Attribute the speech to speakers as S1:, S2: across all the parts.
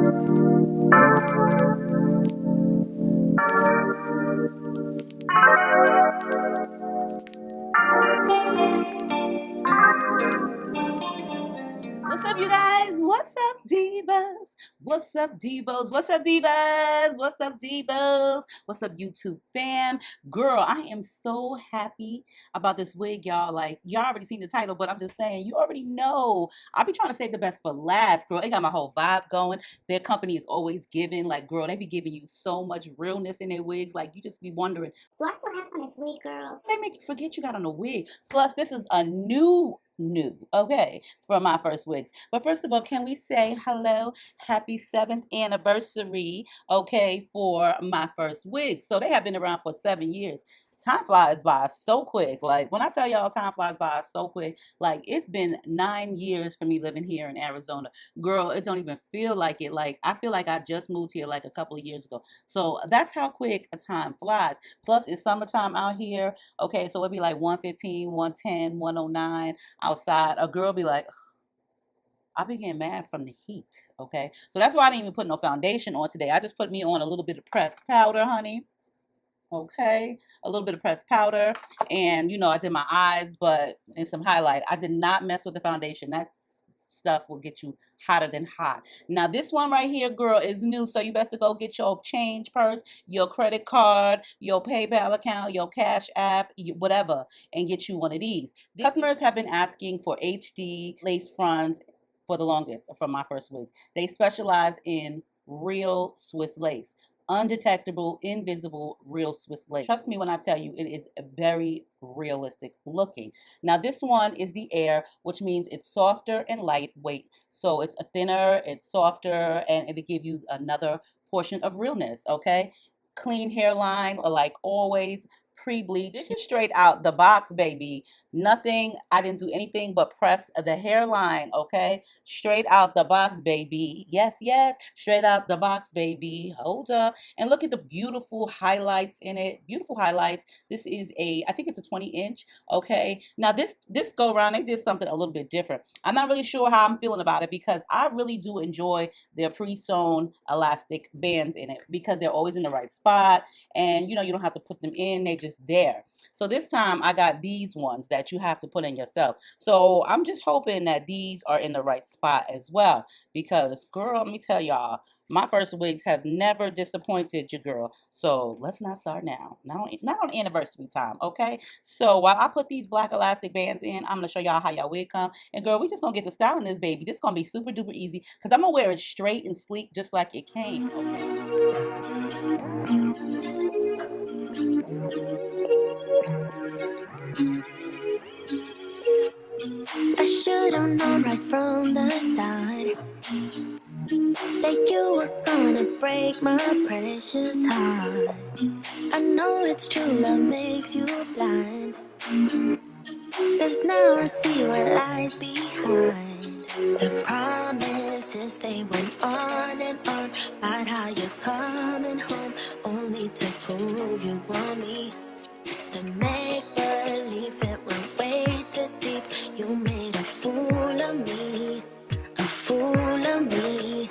S1: What's up, you guys? What's up, divas? What's up, divos? What's up, divas? What's up, divos? What's up, YouTube fam? Girl, I am so happy about this wig, y'all. Like, y'all already seen the title, but I'm just saying, you already know. I'll be trying to save the best for last, girl. They got my whole vibe going. Their company is always giving. Like, girl, they be giving you so much realness in their wigs. Like, you just be wondering,
S2: do I still have on this wig, girl?
S1: they make you forget you got on a wig. Plus, this is a new, okay, for my first wigs. But first of all, can we say hello, happy 7th anniversary, okay, for my first wigs. So they have been around for 7 years. Time flies by so quick. Like, when I tell y'all time flies by so quick, like, it's been 9 years for me living here in Arizona. Girl, it don't even feel like it. Like, I feel like I just moved here like a couple of years ago. So that's how quick a time flies. Plus, it's summertime out here. Okay, so it'd be like 115, 110, 109 outside. A girl be like, I be getting mad from the heat. Okay, so that's why I didn't even put no foundation on today. I just put me on a little bit of pressed powder, honey. Okay, a little bit of pressed powder, and I did my eyes, but and some highlight. I did not mess with the foundation. That stuff will get you hotter than hot. Now this one right here, girl, is new, so you best to go get your change purse, your credit card, your PayPal account, your Cash App, whatever, and get you one of these. The customers have been asking for HD lace fronts for the longest from my first wigs. They specialize in real Swiss lace. Undetectable, invisible, real Swiss lace. Trust me when I tell you, it is very realistic looking. Now this one is the Air, which means it's softer and lightweight. So it's a thinner, it's softer, and it'll give you another portion of realness, okay? Clean hairline, like always. Pre-bleached. This is straight out the box, baby. Nothing, I didn't do anything but press the hairline, okay? Straight out the box, baby. Yes, yes, straight out the box, baby. Hold up. And look at the beautiful highlights in it. Beautiful highlights. This is I think it's a 20-inch, okay? Now this go around, they did something a little bit different. I'm not really sure how I'm feeling about it because I really do enjoy their pre-sewn elastic bands in it because they're always in the right spot, and you don't have to put them in, they just there. So this time I got these ones that you have to put in yourself. So I'm just hoping that these are in the right spot as well, because girl, let me tell y'all, my first wigs has never disappointed your girl. So let's not start now. Not on anniversary time, okay? So while I put these black elastic bands in, I'm gonna show y'all how y'all wig come. And girl, we just gonna get to styling this baby. This gonna be super duper easy because I'm gonna wear it straight and sleek just like it came,
S2: I should have known right from the start that you were gonna break my precious heart. I know it's true, love makes you blind, 'cause now I see what lies behind the promises. They went on and on about how you're coming home, only to prove you want me. The make believe that went way too deep. You made a fool of me, a fool of me.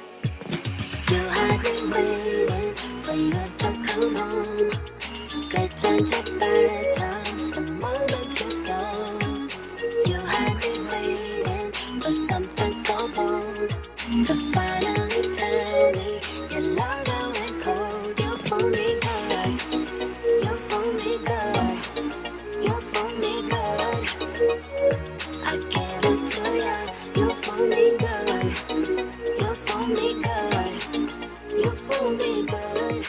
S2: You had me waiting for you to come home. Good times or bad times, the moment you saw. You had me waiting for something so bold to finally tell me your love went cold. You fool me good, you fool me good, you fool me good. I gave it to ya. You fool me good, you fool me good, you fool me good.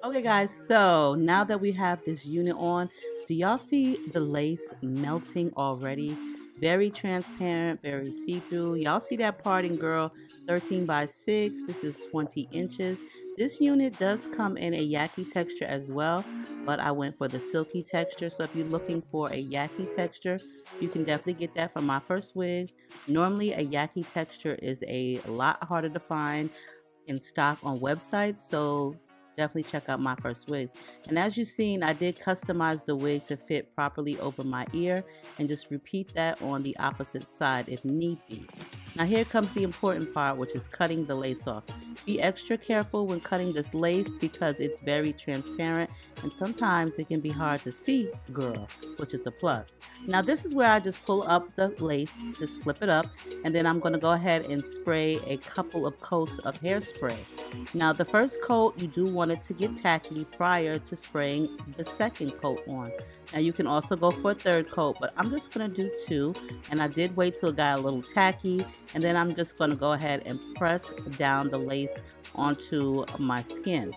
S1: Okay guys, so now that we have this unit on, do y'all see the lace melting already? Very transparent, very see-through. Y'all see that parting, girl? 13x6, this is 20 inches. This unit does come in a Yaki texture as well, but I went for the silky texture. So if you're looking for a Yaki texture, you can definitely get that from my first wigs. Normally a Yaki texture is a lot harder to find in stock on websites, so definitely check out My First Wigs. And as you've seen, I did customize the wig to fit properly over my ear, and just repeat that on the opposite side if need be. Now here comes the important part, which is cutting the lace off. Be extra careful when cutting this lace because it's very transparent and sometimes it can be hard to see, girl, which is a plus. Now this is where I just pull up the lace, just flip it up, and then I'm going to go ahead and spray a couple of coats of hairspray. Now the first coat, you do want it to get tacky prior to spraying the second coat on. Now you can also go for a third coat, but I'm just going to do 2, and I did wait till it got a little tacky, and then I'm just going to go ahead and press down the lace onto my skin.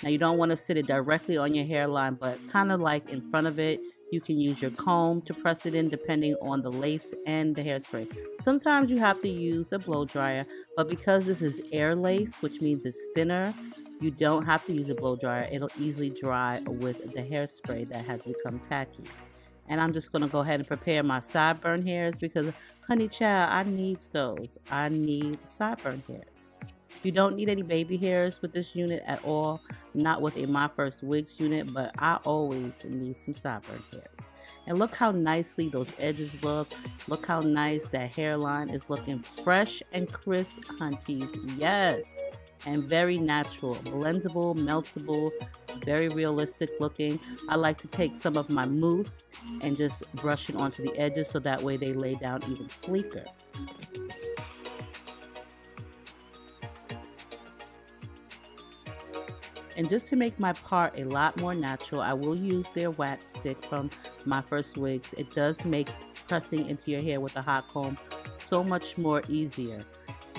S1: Now you don't want to sit it directly on your hairline, but kind of like in front of it. You can use your comb to press it in depending on the lace and the hairspray. Sometimes you have to use a blow dryer, but because this is air lace, which means it's thinner, you don't have to use a blow dryer. It'll easily dry with the hairspray that has become tacky. And I'm just going to go ahead and prepare my sideburn hairs because, honey child, I need those. I need sideburn hairs. You don't need any baby hairs with this unit at all, not with a My First Wigs unit, but I always need some sideburn hairs. And look how nicely those edges look. Look how nice that hairline is looking fresh and crisp, hunties. Yes, and very natural, blendable, meltable, very realistic looking. I like to take some of my mousse and just brush it onto the edges so that way they lay down even sleeker. And just to make my part a lot more natural, I will use their wax stick from My First Wigs. It does make pressing into your hair with a hot comb so much more easier.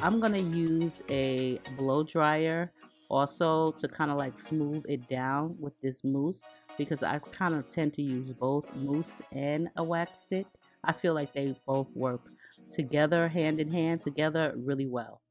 S1: I'm going to use a blow dryer also to kind of like smooth it down with this mousse because I kind of tend to use both mousse and a wax stick. I feel like they both work together, hand in hand together really well.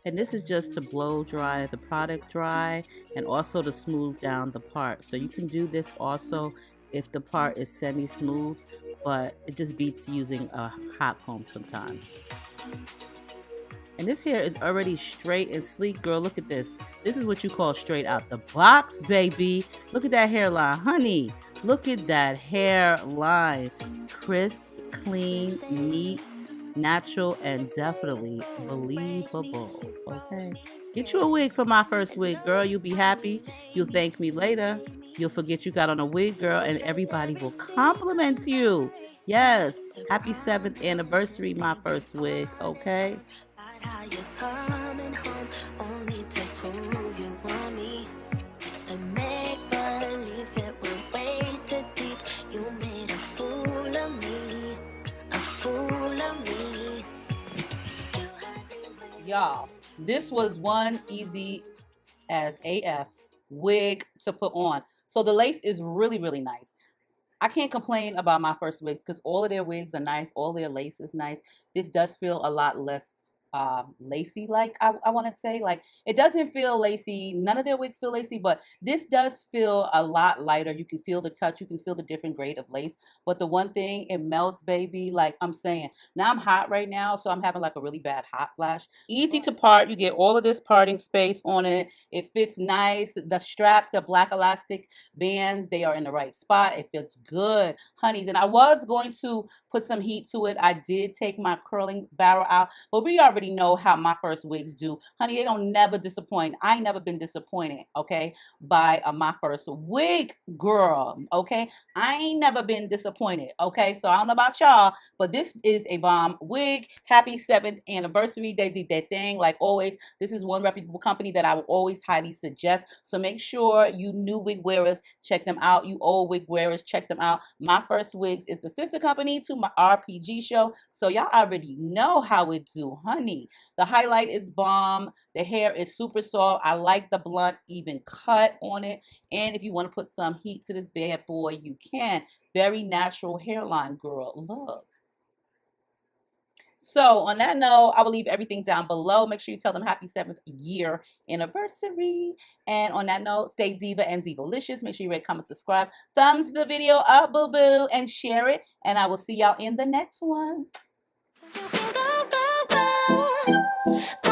S1: And this is just to blow dry the product dry and also to smooth down the part. So you can do this also if the part is semi-smooth, but it just beats using a hot comb sometimes. And this hair is already straight and sleek, girl. Look at this. This is what you call straight out the box, baby. Look at that hairline, honey. Look at that hairline. Crisp, clean, neat, natural, and definitely believable. Okay. Get you a wig for My First Wig, girl. You'll be happy. You'll thank me later. You'll forget you got on a wig, girl, and everybody will compliment you. Yes. Happy 7th anniversary, My First Wig. Okay.
S2: How you coming home only to prove you want me. The make believe that we're way too deep. You made a fool of me, a fool of me.
S1: Y'all, this was one easy as AF wig to put on. So the lace is really, really nice. I can't complain about My First Wigs because all of their wigs are nice. All their lace is nice. This does feel a lot less lacy, like I want to say. Like, it doesn't feel lacy. None of their wigs feel lacy, but this does feel a lot lighter. You can feel the touch. You can feel the different grade of lace. But the one thing, it melts, baby. Like I'm saying, now I'm hot right now, so I'm having like a really bad hot flash. Easy to part. You get all of this parting space on it. It fits nice. The straps, the black elastic bands, they are in the right spot. It fits good, honeys. And I was going to put some heat to it. I did take my curling barrel out, but we already know how My First Wigs do, honey. They don't never disappoint. I ain't never been disappointed, okay, by a My First Wig, girl. Okay, I ain't never been disappointed. Okay, so I don't know about y'all, but this is a bomb wig. Happy 7th anniversary. They did their thing like always. This is one reputable company that I will always highly suggest. So make sure you new wig wearers check them out. You old wig wearers check them out. My First Wigs is the sister company to my RPG show, so y'all already know how it do, honey. The highlight is bomb. The hair is super soft. I like the blunt even cut on it. And if you want to put some heat to this bad boy, you can. Very natural hairline, girl. Look. So on that note, I will leave everything down below. Make sure you tell them happy 7th year anniversary. And on that note, stay diva and divalicious. Make sure you rate, comment, subscribe, thumbs the video up, boo boo, and share it. And I will see y'all in the next one.
S2: You can go, go, go.